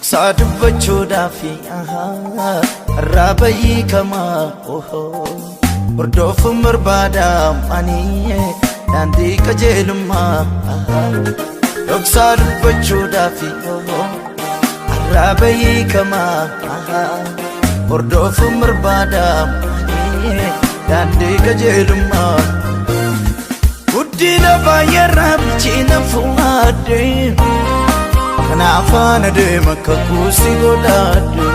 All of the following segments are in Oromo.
Doksad bachuda fi rabayi kama Bordofum berbada mani Nandi kajeluma Doksad bachuda fi rabayi kama Bordofum berbada mani Nandi kajeluma Udina bayar bichina fuade Kanafana de makakusi godade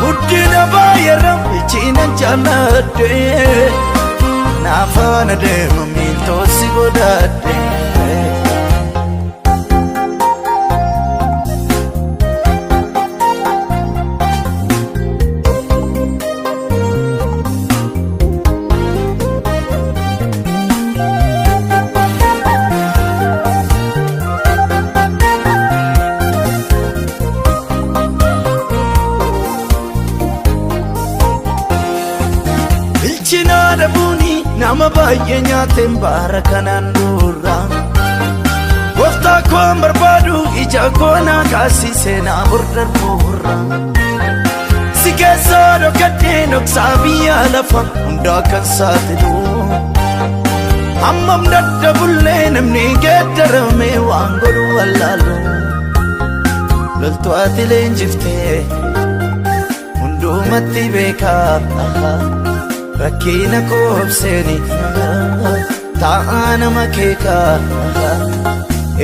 Udina bayar bichina jalade Kanafana de mamito si godade China da buni nama bayenya tembara kanandura Wafta ko berbadu ija kona kasih sena burdar pura Sikesa do kate nok sabiya lafa undakan satidu Hammam dadda bulle namni gedara me wangolu wallalu Loltu atilen jifte undu mati beka Rakina koobseni ta'ana makeka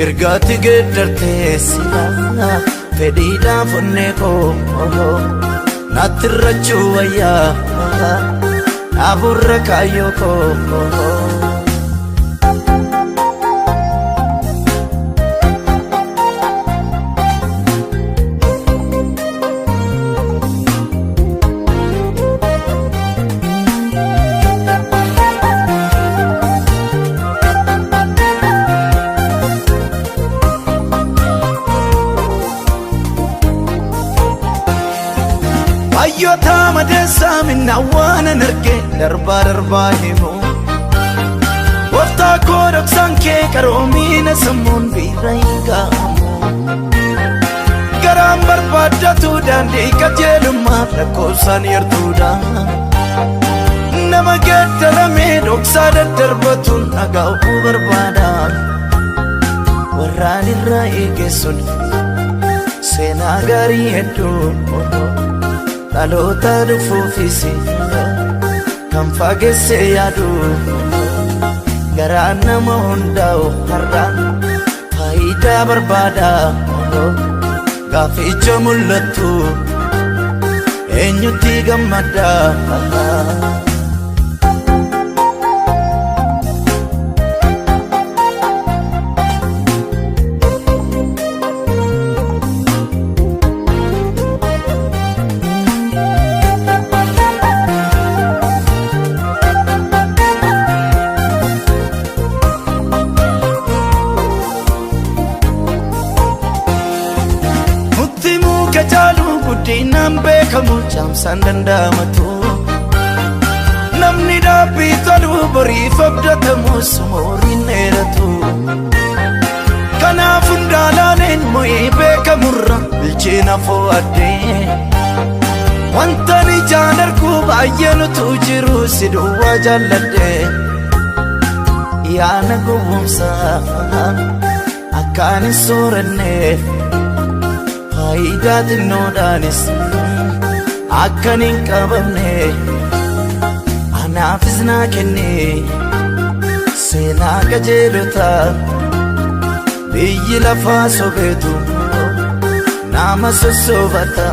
Irgati geddarte sila fedhiidha fonne ko Natirrachu wayya aburra kaayyo ko Ayyota madesa minna wana narke darba himu Wafta kodok sanke karomina samun birainga Garam barbadatu dandi kajeluma lakosan yartuda Nama geddarame doksada darbatun agau barbada Warranirra eegesun sena gari heddu Lalota dhufufisi kan fagesse yaadu garaa nama hundaa'u har'aan faayidaa barbaada gaaficha mul'attu eenyutti gammada Nambe kamu jamsan dandamatu Namni dapi tolu beri fabda tamu sumorin eratu Kana fundalanen moye be kamurra bilchina foade Wantani janar ku bayanu tujiru sidu wajalade Yana gumsa akani sorane Faayidatin noodanis akkanin qabamne anaafis naa kenne seenaa qajeelota biyyi lafaa sobeetu nama sossobata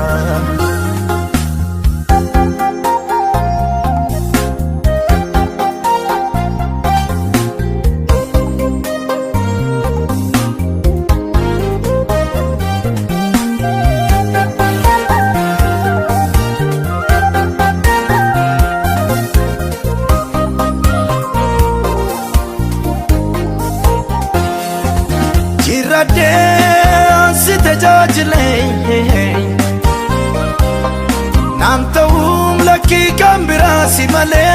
Jirade tajajile Namtawum laki kambira simale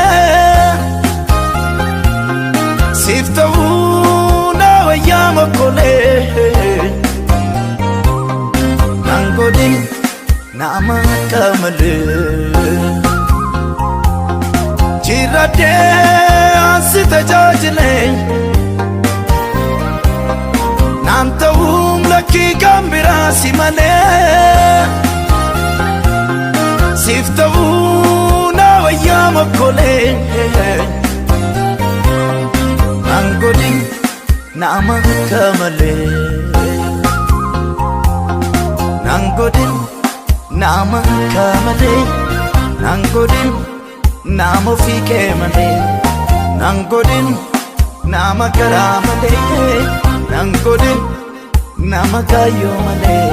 Siftawuna wayama kole godhin nama akka malee jiraadhee ansi tajaajilee naan ta'uun lakkii kan biraa si malee siif ta'uu na wayyaa makkolee naan godhin nama akka malee naan godhin nama akka malee naan godhin nama ofii kee malee naan godhin nama garaa malee naan godhin nama kaayyoo malee